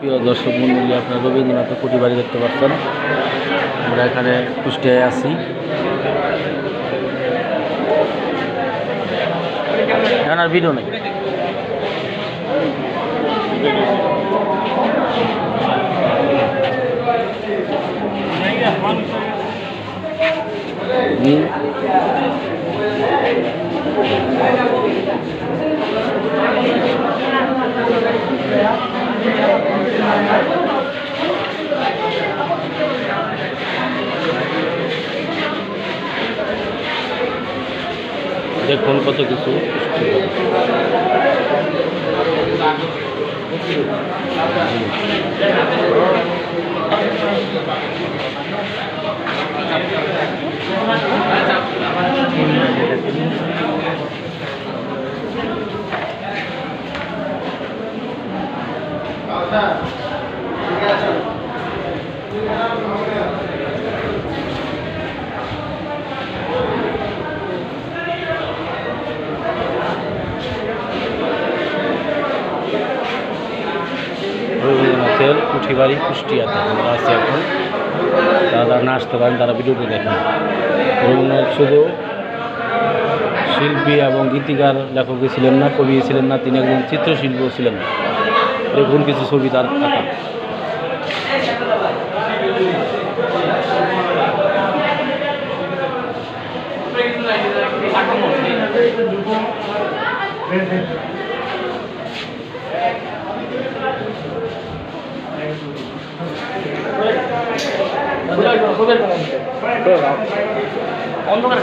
প্রিয় দর্শক মন্ডলী, আপনার রবীন্দ্রনাথের কুটি বাড়ি দেখতে পাচ্ছেন। আমরা এখানে কুষ্টিয়ায় আছি। আর ভিডিও নেই। দেখুন কত কিছু। রবীন্দ্রনাথের কুঠি বাড়ি কুষ্টিয়াতে আমরা আছি এখন। যারা না আসতে পারেন তারা ভিডিওটি দেখেন। রবীন্দ্রনাথ শুধু শিল্পী এবং গীতিকার লেখকই ছিলেন না, কবি ছিলেন না, তিনি একজন চিত্রশিল্পীও ছিলেন। দেখুন কিছু ছবি তার আঁকা। অন্ধকার